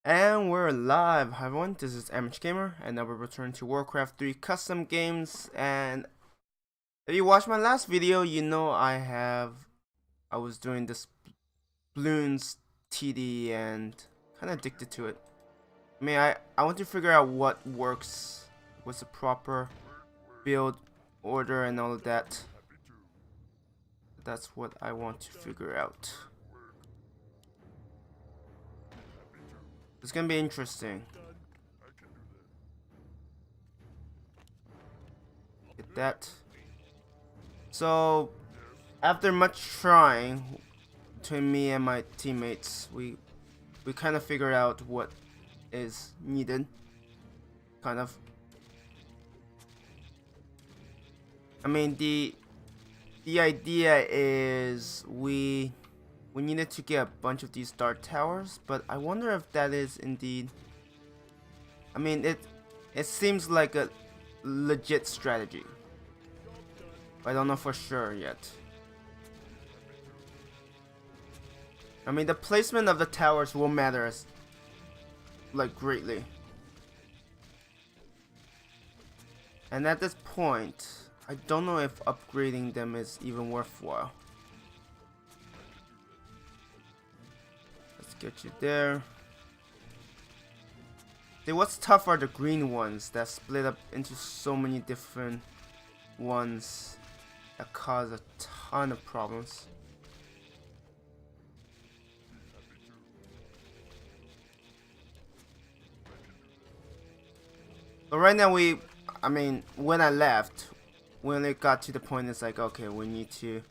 And we're live. Hi everyone, this is Amateur Gamer, and now we're returning to Warcraft 3 custom games. And if you watched my last video, you know I was doing this balloons TD and kind of addicted to it. I want to figure out what works, what's the proper build order and all of that. That's what I want to figure out. It's gonna be interesting. Get that. So, after much trying between me and my teammates, we kind of figured out what is needed. Kind of. I mean, the idea is we needed to get a bunch of these dart towers, but I wonder if that is indeed. I mean, it seems like a legit strategy. I don't know for sure yet. I mean, the placement of the towers will matter like greatly. And at this point, I don't know if upgrading them is even worthwhile. Let's get you there. See, what's tough are the green ones that split up into so many different ones that cause a ton of problems. But right now I mean, when I left, when it got to the point, it's like, okay, we need to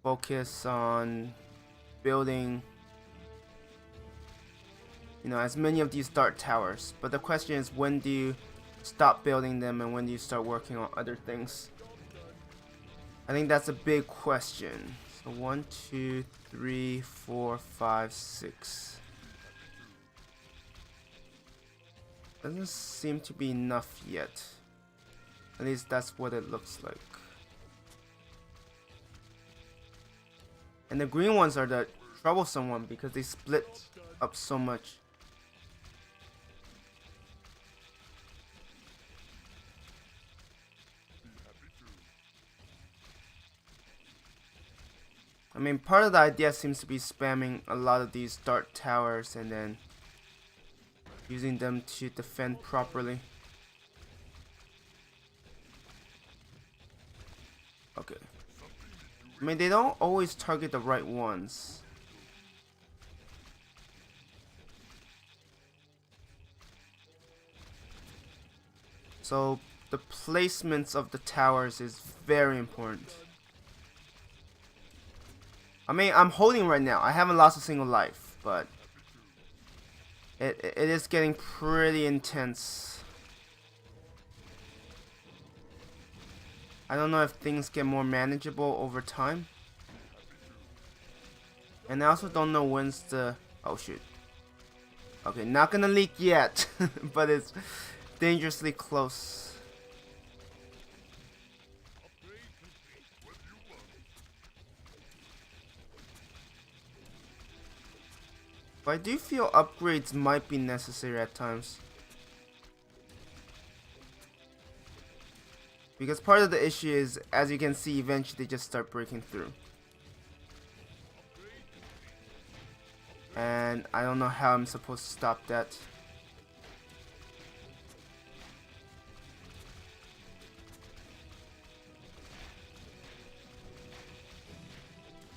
focus on building, you know, as many of these dart towers. But the question is, when do you stop building them and when do you start working on other things? I think that's a big question. So 1, 2, 3, 4, 5, 6. Doesn't seem to be enough yet. At least that's what it looks like. And the green ones are the troublesome one because they split up so much. I mean, part of the idea seems to be spamming a lot of these dart towers and then using them to defend properly. Okay. I mean, they don't always target the right ones. So the placements of the towers is very important. I mean, I'm holding right now. I haven't lost a single life, but it is getting pretty intense. I don't know if things get more manageable over time. And I also don't know when's the... Oh, shoot. Okay, not gonna leak yet, but it's dangerously close. But I do feel upgrades might be necessary at times. Because part of the issue is, as you can see, eventually they just start breaking through. And I don't know how I'm supposed to stop that.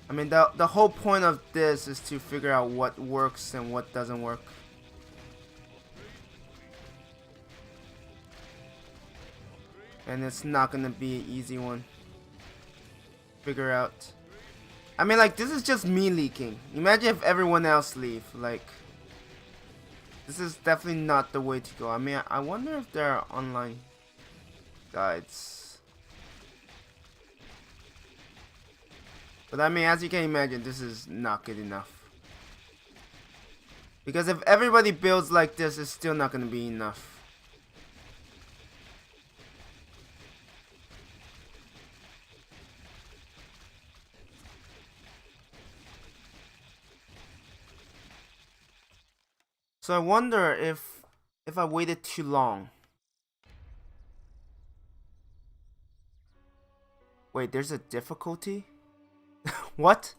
I mean, the whole point of this is to figure out what works and what doesn't work. And it's not gonna be an easy one. Figure out. I mean, like, this is just me leaking. Imagine if everyone else leave. Like, this is definitely not the way to go. I mean, I wonder if there are online guides. But I mean, as you can imagine, this is not good enough. Because if everybody builds like this, it's still not going to be enough. So I wonder if I waited too long. Wait, there's a difficulty? What?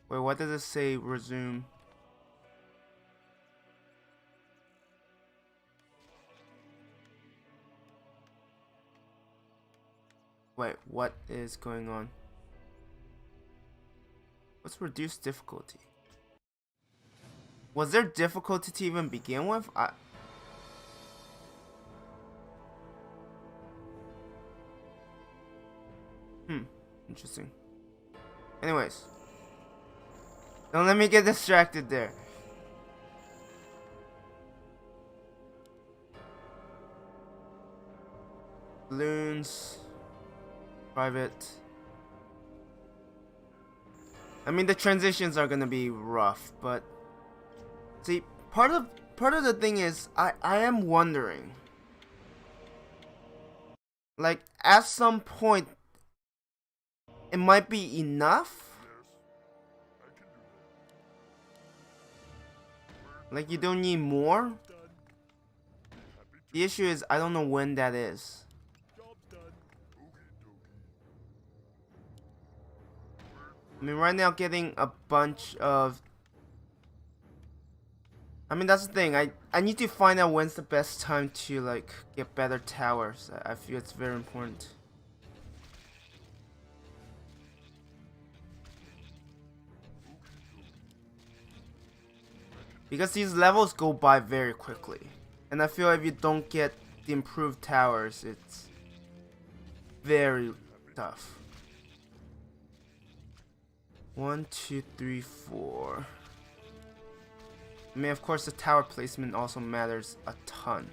Wait, what does it say? Resume. Wait, what is going on? What's reduced difficulty? Was there difficulty to even begin with? Interesting. Anyways. Don't let me get distracted there. Balloons. Private. I mean, the transitions are gonna be rough, but see, part of the thing is I am wondering, like, at some point it might be enough. Like, you don't need more. The issue is I don't know when that is. I mean, right now getting a bunch of... I mean, that's the thing. I need to find out when's the best time to, like, get better towers. I feel it's very important. Because these levels go by very quickly. And I feel if you don't get the improved towers, it's very tough. 1, 2, 3, 4. I mean, of course, the tower placement also matters a ton.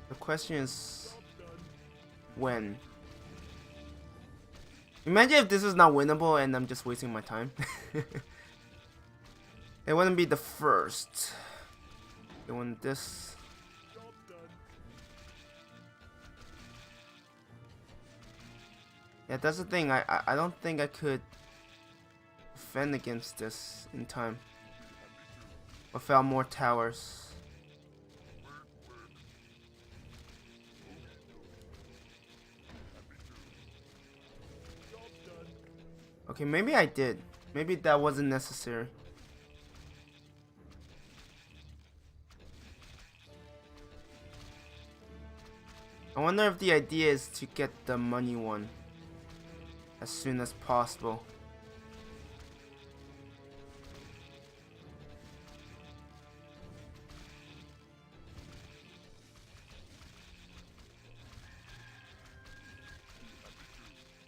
The question is, when? Imagine if this is not winnable and I'm just wasting my time. It wouldn't be the first. Doing this. Yeah, that's the thing. I don't think I could defend against this in time without more towers. Okay, maybe I did. Maybe that wasn't necessary. I wonder if the idea is to get the money one as soon as possible.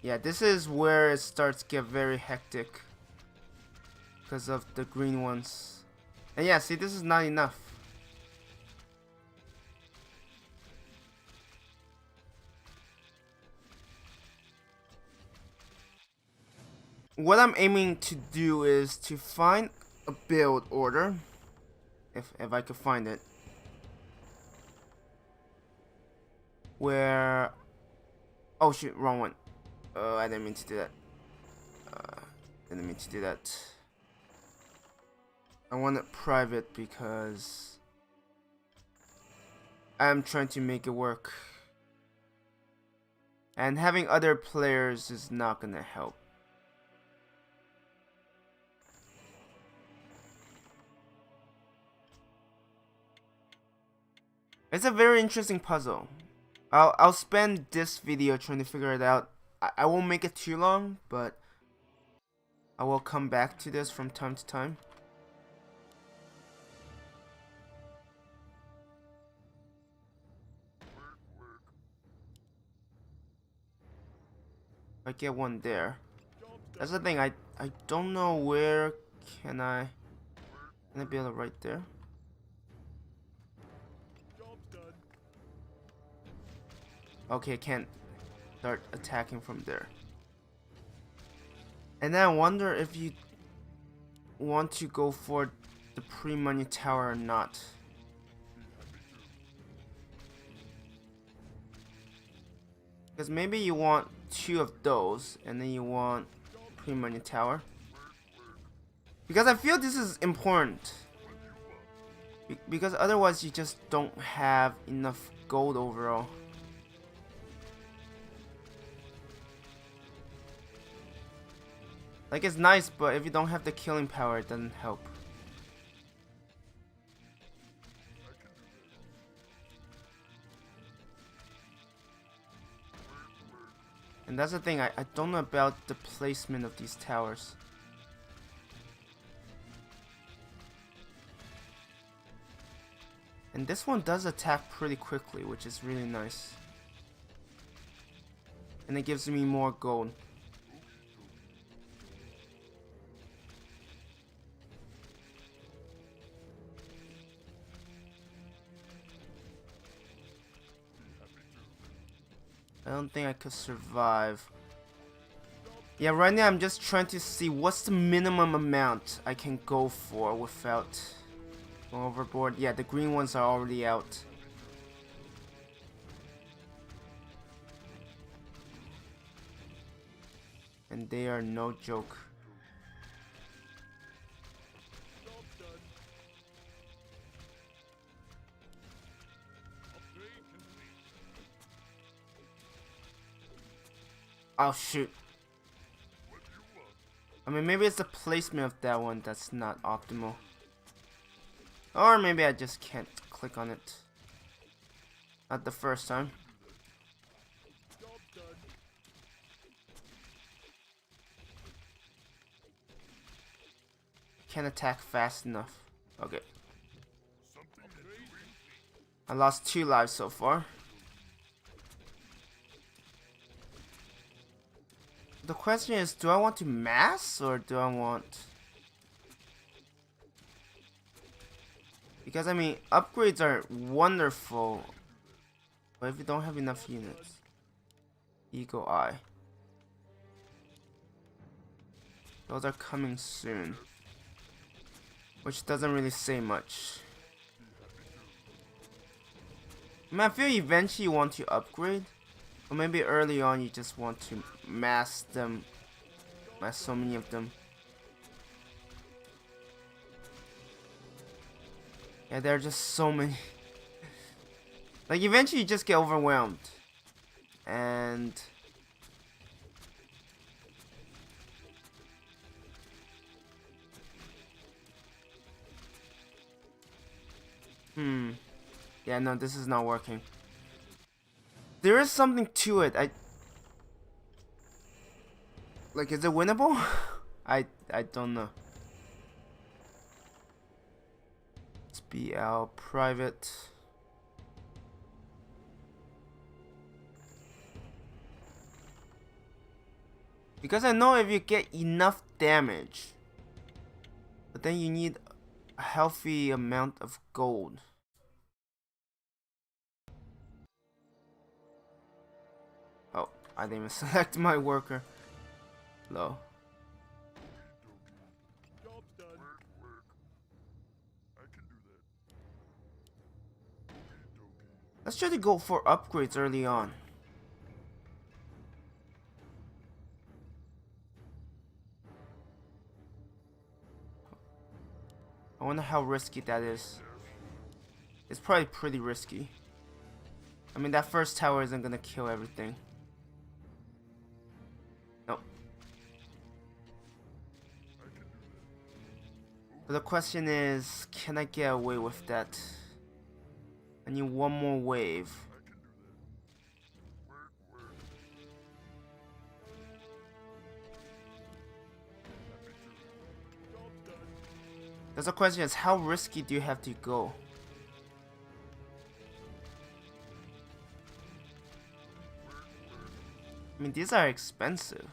Yeah, this is where it starts to get very hectic because of the green ones. And yeah, see, this is not enough. What I'm aiming to do is to find a build order, if I could find it, where... Oh shit, wrong one. I didn't mean to do that. Didn't mean to do that. I want it private because I'm trying to make it work. And having other players is not gonna help. It's a very interesting puzzle. I'll spend this video trying to figure it out. I won't make it too long, but I will come back to this from time to time. I get one there. That's the thing. I don't know where can I build it right there. Okay, I can't start attacking from there. And then I wonder if you want to go for the pre-money tower or not. Because maybe you want 2 of those, and then you want pretty much a tower. Because I feel this is important. Because otherwise you just don't have enough gold overall. Like, it's nice, but if you don't have the killing power, it doesn't help. And that's the thing, I don't know about the placement of these towers. And this one does attack pretty quickly, which is really nice. And it gives me more gold. I don't think I could survive. Yeah, right now I'm just trying to see what's the minimum amount I can go for without going overboard. Yeah, the green ones are already out. And they are no joke. Oh shoot. I mean, maybe it's the placement of that one that's not optimal. Or maybe I just can't click on it. Not the first time. Can't attack fast enough. Okay. I lost 2 lives so far. The question is, do I want to mass or do I want... Because I mean, upgrades are wonderful, but if you don't have enough units. Eagle Eye. Those are coming soon. Which doesn't really say much. I mean, I feel eventually you want to upgrade. Or maybe early on you just want to mass them. Mass so many of them. Yeah, there are just so many. Like, eventually you just get overwhelmed. And... Yeah, no, this is not working. There is something to it. Like, is it winnable? I don't know. Let's be our private. Because I know if you get enough damage, but then you need a healthy amount of gold. Oh, I didn't even select my worker. Low. Let's try to go for upgrades early on. I wonder how risky that is. It's probably pretty risky. I mean, that first tower isn't gonna kill everything. Nope. But the question is, can I get away with that? I need one more wave. That's the question is, how risky do you have to go? I mean, these are expensive.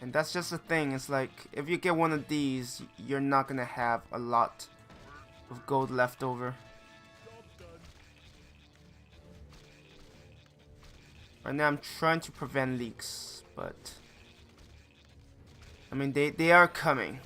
And that's just the thing, it's like, if you get one of these, you're not gonna have a lot of gold left over. Right now I'm trying to prevent leaks, but I mean, they are coming.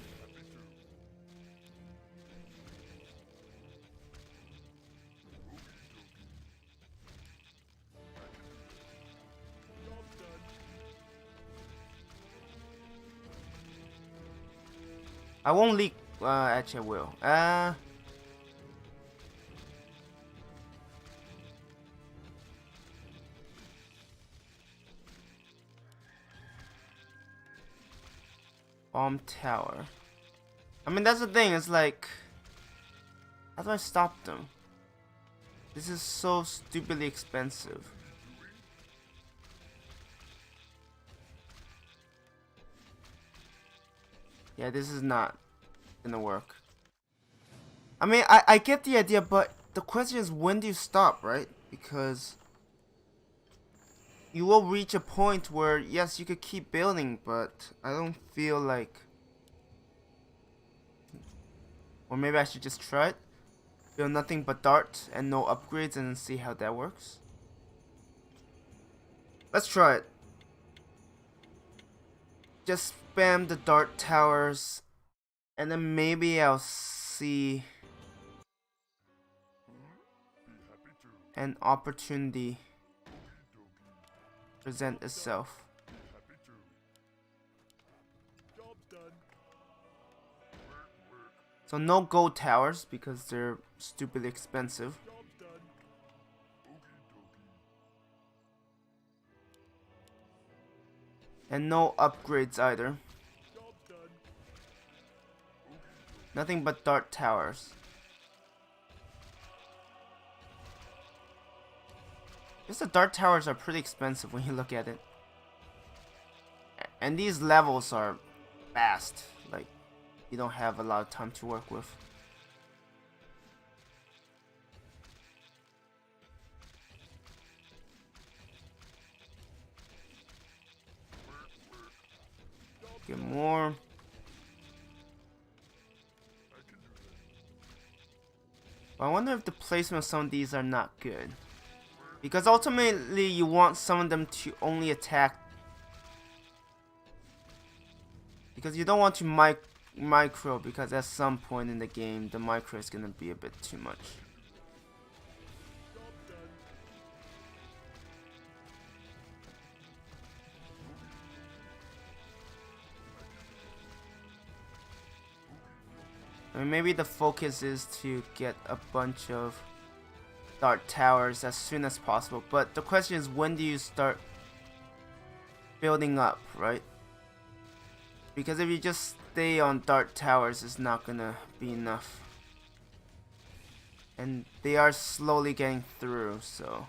I won't leak. Actually, I will. Bomb tower. I mean, that's the thing. It's like, how do I stop them? This is so stupidly expensive. Yeah, this is not gonna work. I mean, I get the idea, but the question is, when do you stop, right? Because you will reach a point where, yes, you could keep building, but I don't feel like... Or maybe I should just try it. Build nothing but darts and no upgrades and see how that works. Let's try it. Just spam the dart towers, and then maybe I'll see an opportunity present itself. So no gold towers because they're stupidly expensive. And no upgrades either. Nothing but dart towers. Just the dart towers are pretty expensive when you look at it. And these levels are fast. Like, you don't have a lot of time to work with. Get more. But I wonder if the placement of some of these are not good. Because ultimately you want some of them to only attack. Because you don't want to micro, because at some point in the game the micro is gonna be a bit too much. I mean, maybe the focus is to get a bunch of dart towers as soon as possible, but the question is, when do you start building up, right? Because if you just stay on dart towers, it's not gonna be enough. And they are slowly getting through, so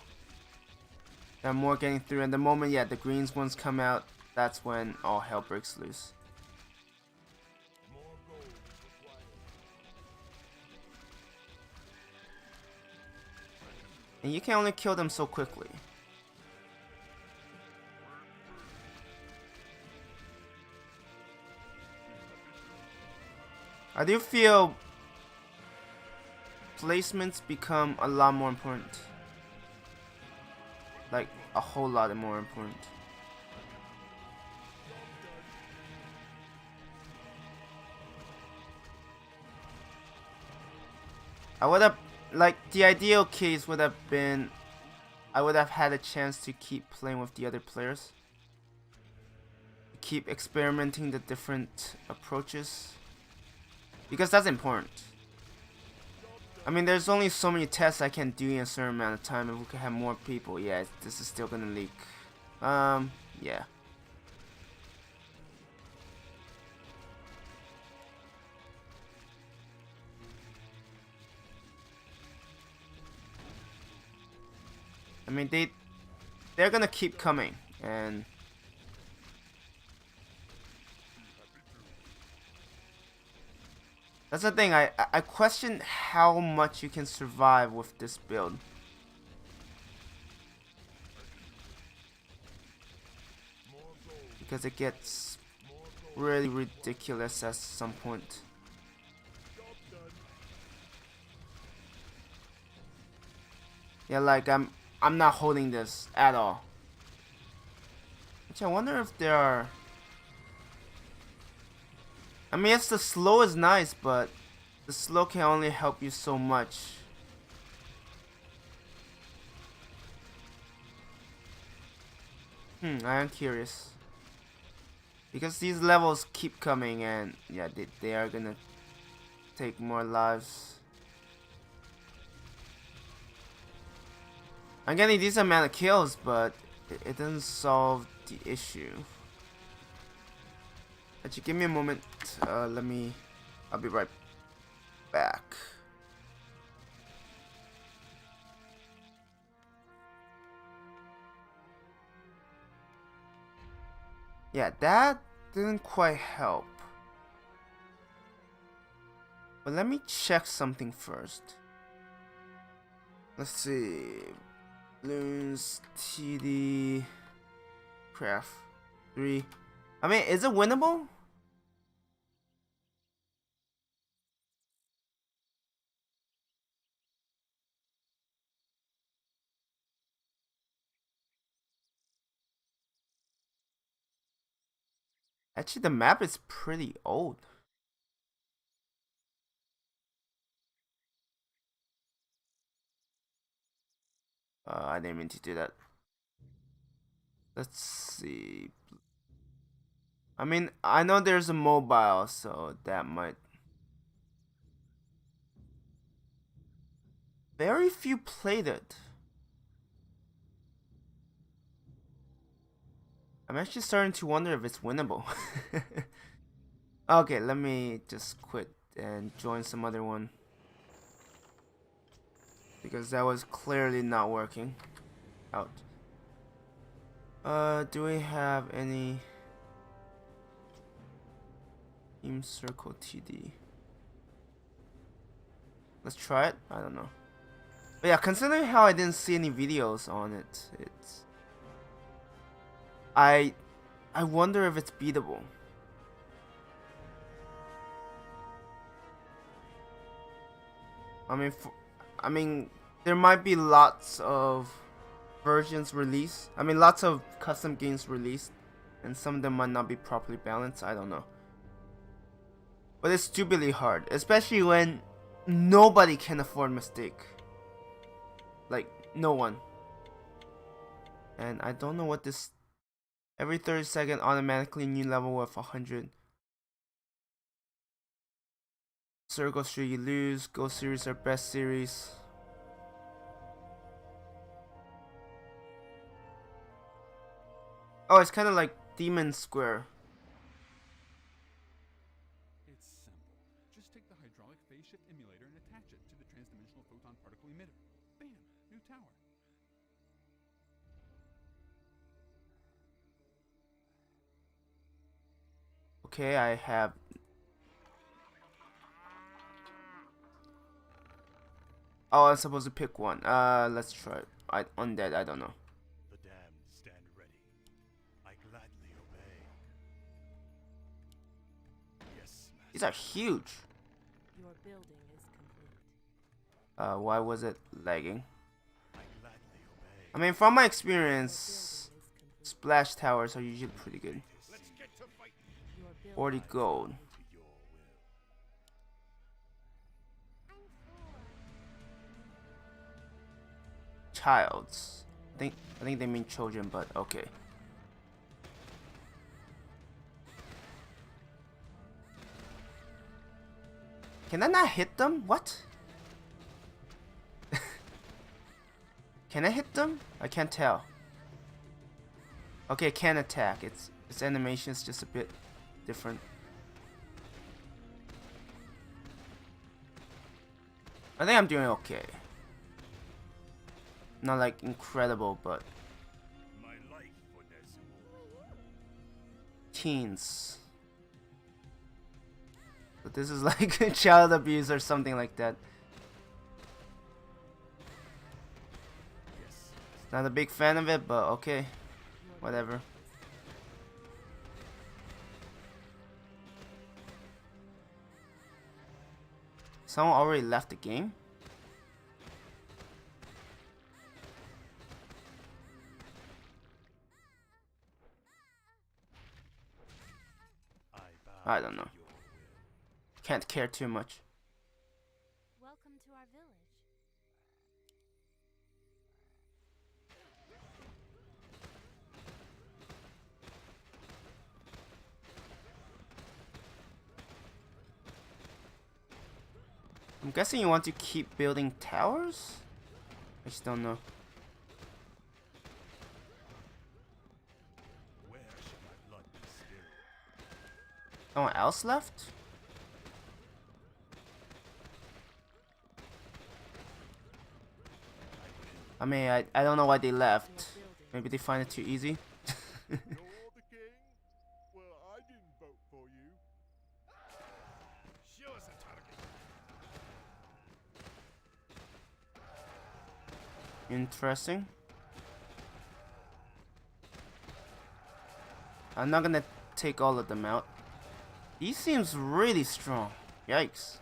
they're more getting through, and the moment, yeah, the greens ones come out, that's when all hell breaks loose. And you can only kill them so quickly. I do feel placements become a lot more important. Like, a whole lot more important. I would have, like, the ideal case would have been, I would have had a chance to keep playing with the other players. Keep experimenting the different approaches. Because that's important. I mean, there's only so many tests I can do in a certain amount of time. If we could have more people, yeah, this is still gonna leak. Yeah. I mean, they're gonna keep coming, and that's the thing. I question how much you can survive with this build. Because it gets really ridiculous at some point. Yeah, like I'm not holding this at all. Which I wonder if there are I mean, yes, the slow is nice, but the slow can only help you so much. I am curious. Because these levels keep coming and yeah, they are gonna take more lives. I'm getting a decent amount of kills, but it doesn't solve the issue. Actually, give me a moment. I'll be right back. Yeah, that didn't quite help. But let me check something first. Let's see. Balloons, TD, craft 3. I mean, is it winnable? Actually, the map is pretty old. I didn't mean to do that. Let's see. I mean, I know there's a mobile, so that might. Very few played it. I'm actually starting to wonder if it's winnable. Okay, let me just quit and join some other one. Because that was clearly not working out. Do we have any team circle TD? Let's try it. I don't know. But yeah, considering how I didn't see any videos on it, I wonder if it's beatable. I mean, there might be lots of versions released. I mean, lots of custom games released, and some of them might not be properly balanced. I don't know. But it's stupidly hard, especially when nobody can afford mistake. Like, no one. And I don't know what this. Every 30-second automatically new level with 100. Circle should you lose. Go series are best series. Oh, it's kind of like Demon Square. It's simple. Just take the hydraulic phase shift emulator and attach it to the transdimensional photon particle emitter. Bam! New tower. Okay, I have. Oh, I'm supposed to pick one. Let's try it. Undead, I don't know. The damned stand ready. I gladly obey. Yes, master. These are huge. Your building is complete. Why was it lagging? I gladly obey. I mean, from my experience, splash towers are usually pretty good. Let's get to fight. 40 gold. To your will. Childs. I think they mean children, but okay. Can I not hit them? What? Can I hit them? I can't tell. Okay, I can attack. Its animation is just a bit different. I think I'm doing okay. Not like incredible, but My life for Nezu. teens. But this is like child abuse or something like that. Yes. Not a big fan of it, but okay. Whatever. Someone already left the game? I bow I don't know. to your will. can't care too much. Welcome to our village. I'm guessing you want to keep building towers? I just don't know. Where shall my blood be spilled? No one else left? I mean, I don't know why they left. Maybe they find it too easy. You're the king? Well, I didn't vote for you. Show us a target. Interesting. I'm not gonna take all of them out. He seems really strong. Yikes.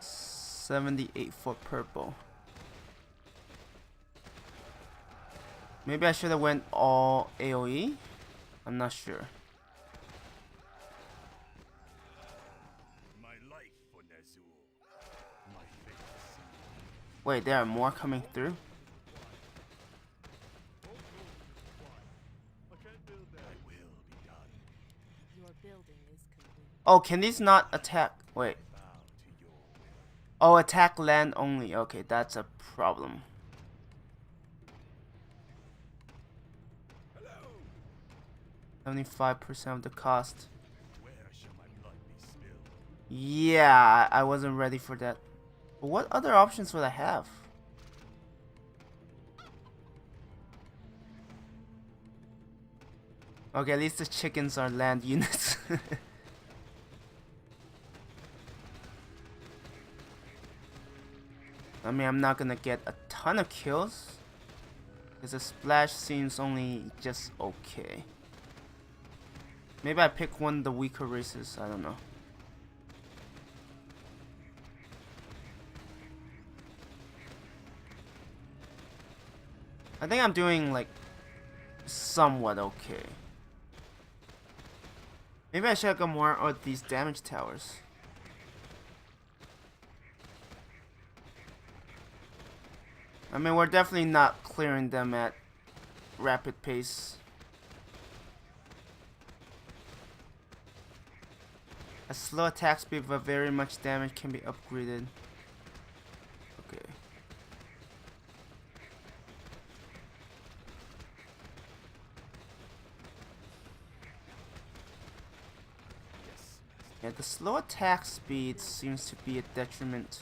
78 for purple. Maybe I should have went all AoE? I'm not sure. My life for Nazul. My faith seed. Wait, there are more coming through? I can't build Thy that. will be done. Your building is complete. Oh, can these not attack? Wait. Bow to your will. Oh, attack land only. Okay, that's a problem. Hello. 75% of the cost. Where shall my blood be spilled? Yeah, I wasn't ready for that. But what other options would I have? Okay, at least the chickens are land units. I mean, I'm not gonna get a ton of kills, because the splash seems only just okay. Maybe I pick one of the weaker races, I don't know. I think I'm doing like somewhat okay. Maybe I should go more of these damage towers. I mean, we're definitely not clearing them at rapid pace. A slow attack speed but very much damage can be upgraded. Okay. Yeah, the slow attack speed seems to be a detriment.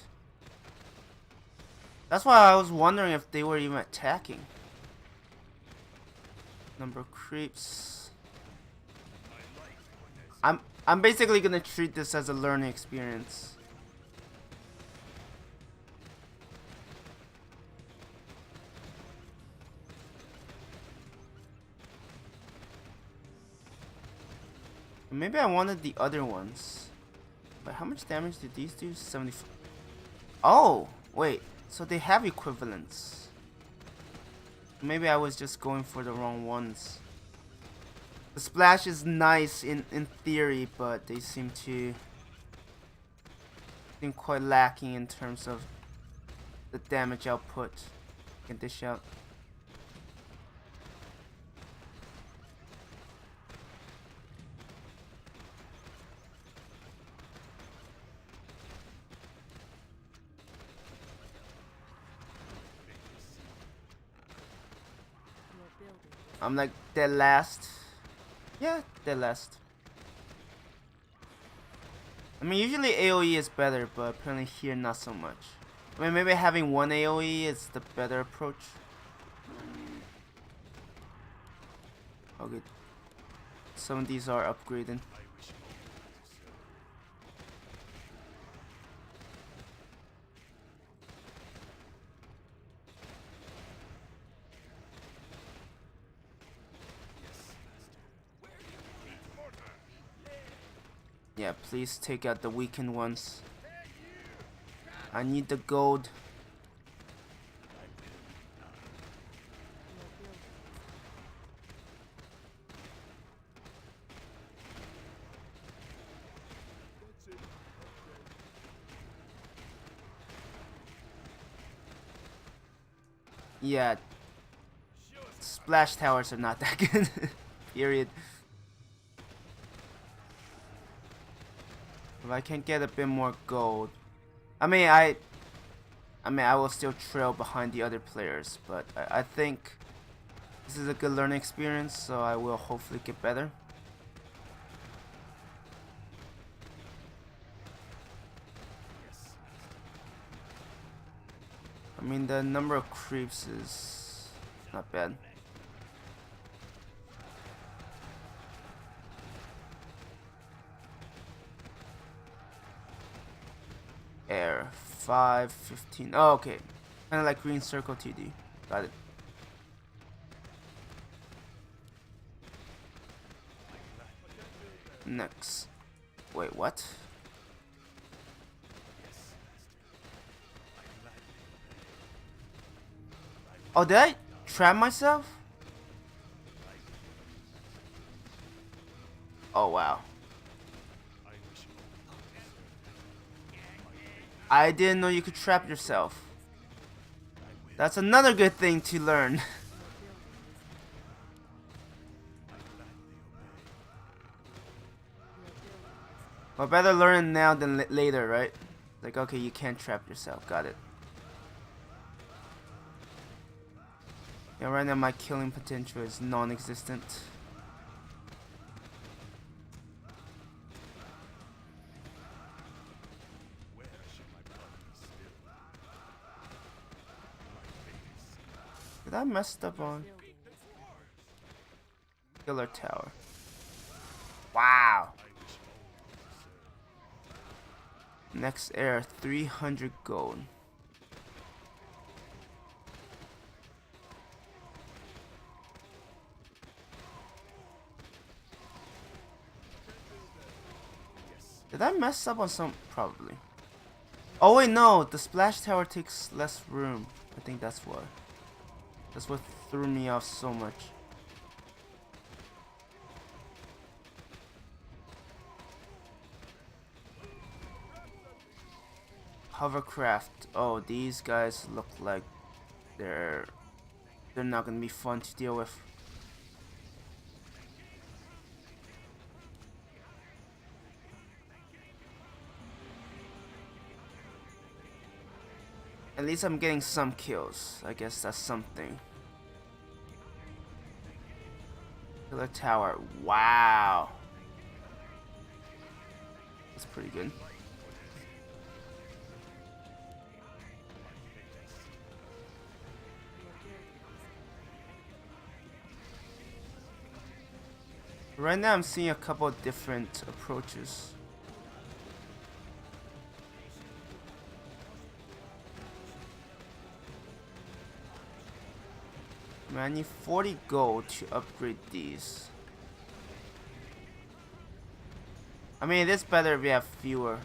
That's why I was wondering if they were even attacking. Number of creeps. I'm basically gonna treat this as a learning experience. Maybe I wanted the other ones. But how much damage did these do? 75. Oh, wait. So they have equivalents. Maybe I was just going for the wrong ones. The splash is nice in theory, but they seem quite lacking in terms of the damage output. Get this out. Your building is I'm like dead last. Yeah, dead last. I mean, usually AoE is better, but apparently here not so much. I mean, maybe having one AoE is the better approach. Okay. Some of these are upgraded. I wish only to serve. Yes, master. Where do you need mortar? Yeah, please take out the weakened ones. I need the gold. your building is Yeah, splash towers are not that good. Period. If I can get a bit more gold, I will still trail behind the other players, but I think this is a good learning experience, so I will hopefully get better. I mean, the number of creeps is not bad. Air 515. Oh, okay. Kind of like green circle TD. Got it. Next. Wait, what? Oh, did I trap myself? Oh, wow. I didn't know you could trap yourself. That's another good thing to learn. Well, better learn it now than later, right? Like, okay, you can't trap yourself. Got it. Yeah, right now my killing potential is non-existent. Did I mess up on Killer Tower? Wow. Next air 300 gold. Did I mess up on some? Probably. Oh wait, no. The splash tower takes less room. I think that's why. That's what threw me off so much. Hovercraft. Oh, these guys look like they're not gonna be fun to deal with. At least I'm getting some kills. I guess that's something. Killer Tower. Wow. That's pretty good. Right now I'm seeing a couple of different approaches. Man, I need 40 gold to upgrade these. I mean, it is better if we have fewer.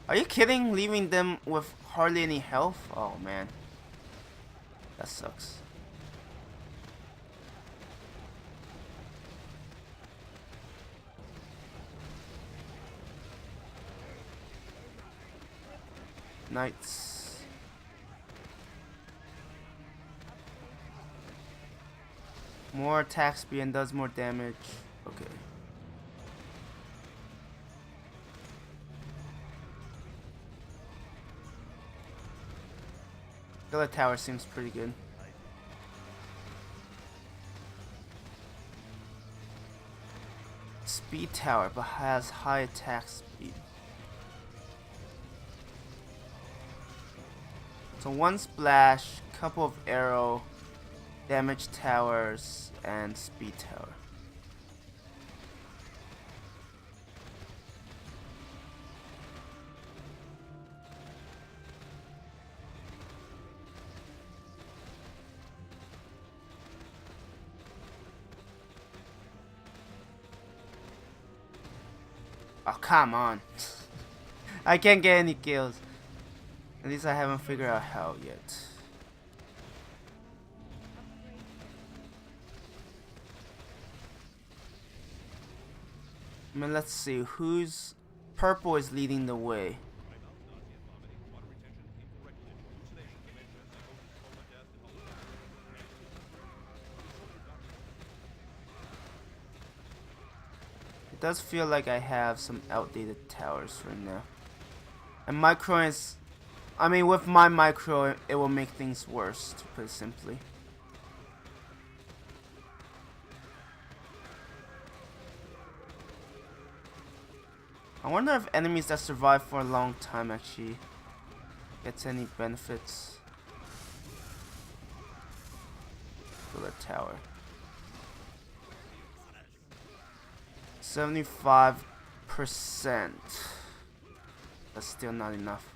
Are you kidding? Leaving them with hardly any health? Oh man. That sucks. Knights. More attack speed and does more damage. Okay. Killer Tower seems pretty good. Speed Tower, but has high attack speed. So one splash, couple of arrow, damage towers, and speed tower. Oh, come on. I can't get any kills. At least I haven't figured out how yet. I mean, let's see. Who's... Purple is leading the way. It does feel like I have some outdated towers right now. And micro is... I mean, with my micro, it will make things worse, to put it simply. I wonder if enemies that survive for a long time actually gets any benefits. For the tower. 75%. That's still not enough.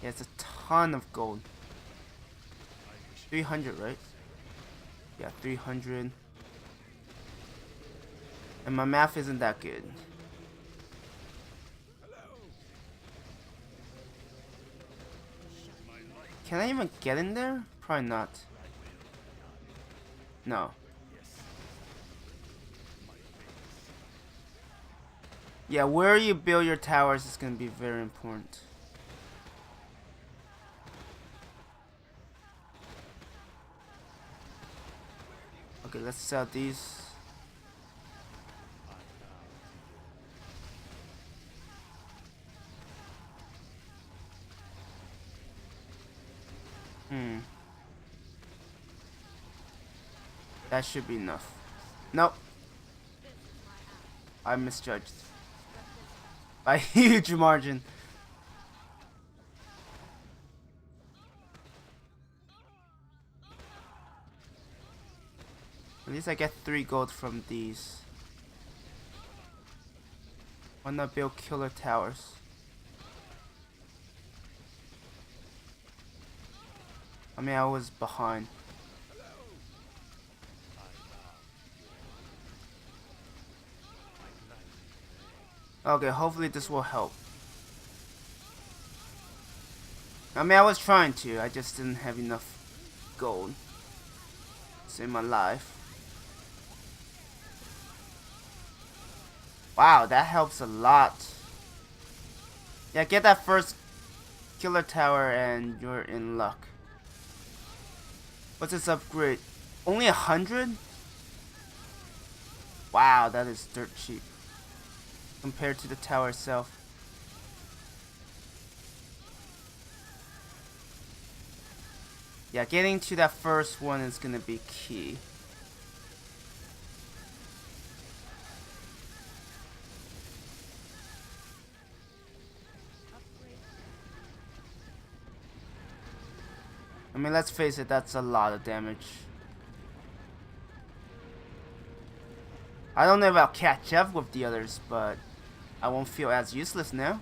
Yeah, it's a ton of gold. 300, right? Yeah, 300. And my math isn't that good. Can I even get in there? Probably not. No. Yeah, where you build your towers is gonna be very important. Okay, let's sell these. That should be enough. Nope. I misjudged. By a huge margin. At least I get 3 gold from these. Why not build killer towers? I mean, I was behind. Okay, hopefully this will help. I mean, I was trying to, I just didn't have enough gold to save my life. Wow, that helps a lot. Yeah, get that first killer tower and you're in luck. What's this upgrade? Only 100? Wow, that is dirt cheap compared to the tower itself. Yeah, getting to that first one is gonna be key. I mean, let's face it, that's a lot of damage. I don't know if I'll catch up with the others, but I won't feel as useless now.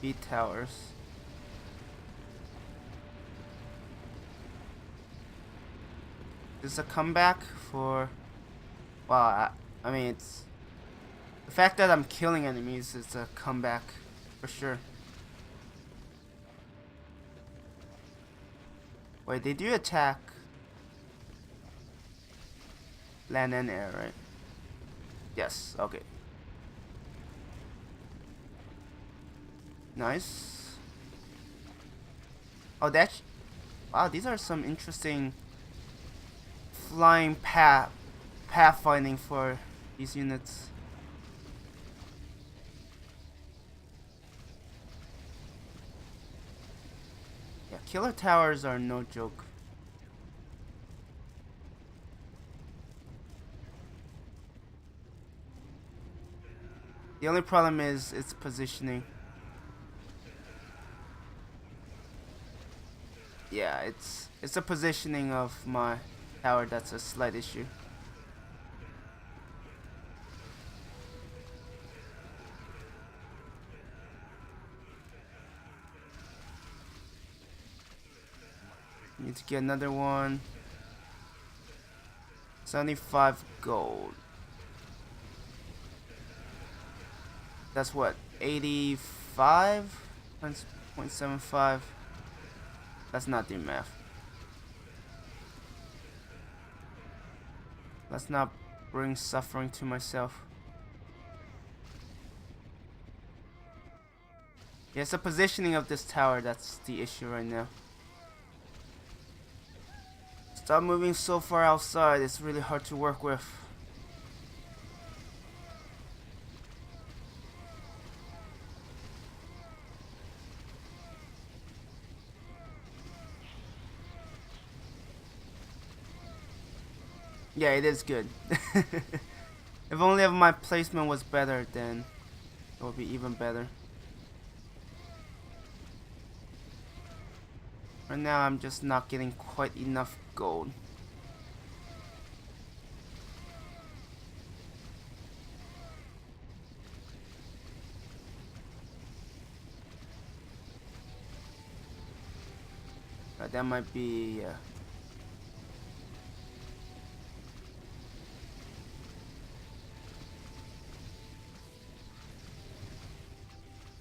B towers. This is a comeback for... Wow, I mean, it's... The fact that I'm killing enemies is a comeback, for sure. Wait, they do attack land and air, right? Yes, okay. Nice. Oh, that's... Wow, these are some interesting flying pathfinding for these units. Yeah, killer towers are no joke. The only problem is its positioning. Yeah, it's the positioning of my tower that's a slight issue. Need to get another one. 75 gold. That's what, 85 times 0.75. That's not the math. Let's not bring suffering to myself. Yeah, it's the positioning of this tower that's the issue right now. Stop moving so far outside, it's really hard to work with. Yeah, it is good. If only if my placement was better, then it would be even better. Right now, I'm just not getting quite enough gold. That might be...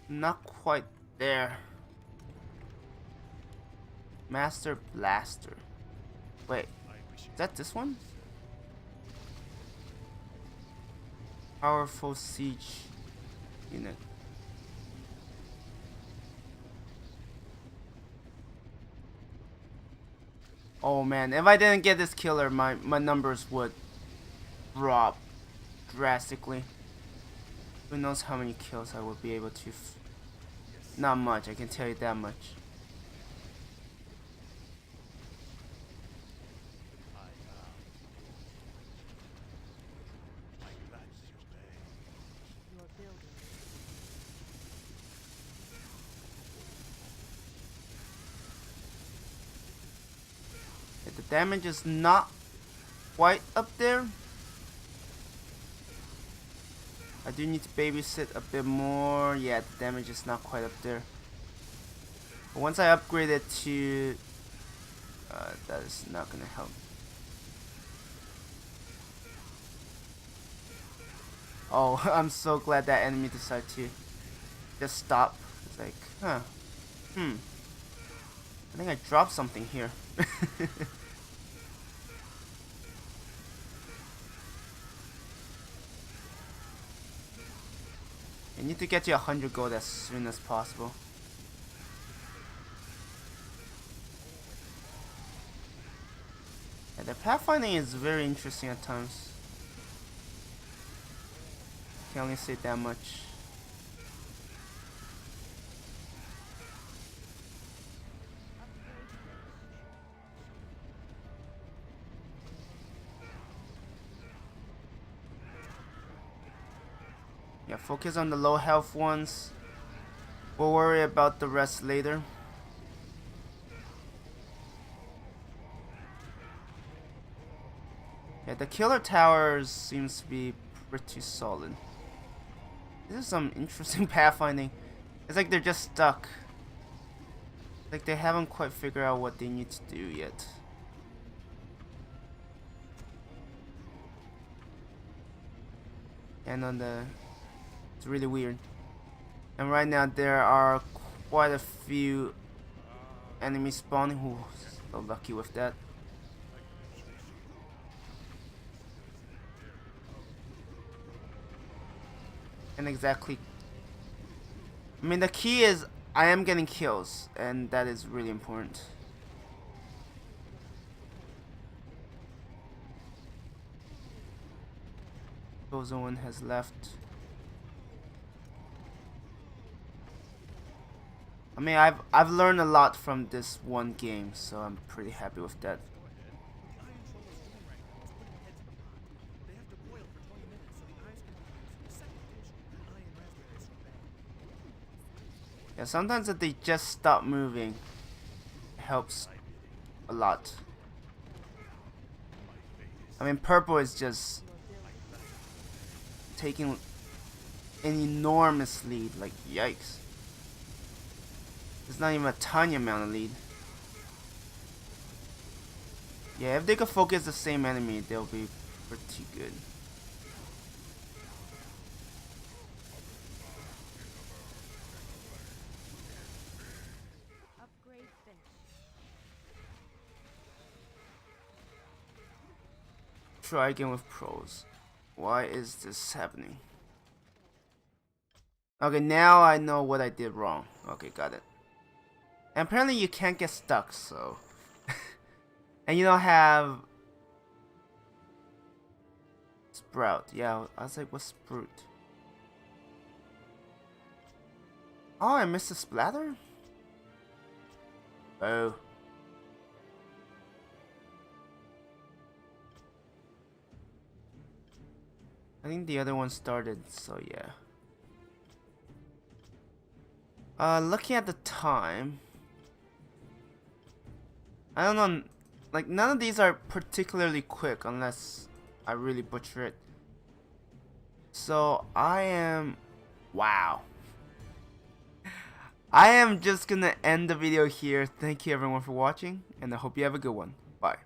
not quite there. Master Blaster. Wait, is that this one? Powerful siege unit. Oh man, if I didn't get this killer, my numbers would drop drastically. Who knows how many kills I would be able to not much, I can tell you that much. Your building. Yeah, the damage is not quite up there. I do need to babysit a bit more. Yeah, the damage is not quite up there. But once I upgrade it to... that is not gonna help. Oh, I'm so glad that enemy decided to just stop. It's like, huh. I think I dropped something here. I need to get you 100 gold as soon as possible. Yeah, the pathfinding is very interesting at times. Can only say that much. Yeah, focus on the low health ones. We'll worry about the rest later. Yeah, the killer towers seems to be pretty solid. This is some interesting pathfinding. It's like they're just stuck. Like they haven't quite figured out what they need to do yet. And on the... it's really weird. And right now there are quite a few enemies spawning. Who's so lucky with that. And exactly... I mean, the key is I am getting kills, and that is really important. One has left. I mean, I've learned a lot from this one game, so I'm pretty happy with that. Yeah, sometimes if they just stop moving, it helps a lot. I mean, purple is just taking an enormous lead, like yikes. It's not even a tiny amount of lead. Yeah, if they could focus the same enemy, they'll be pretty good. Upgrade finished. try again with pros. Why is this happening? Okay, now I know what I did wrong. Okay, got it. And apparently you can't get stuck, so... and you don't have... Sprout. Yeah, I was like, what's Sprout? Oh, I missed a splatter? Oh. I think the other one started, so yeah. Looking at the time, I don't know, like none of these are particularly quick unless I really butcher it. So I am, wow. I am just gonna end the video here. Thank you everyone for watching, and I hope you have a good one. Bye.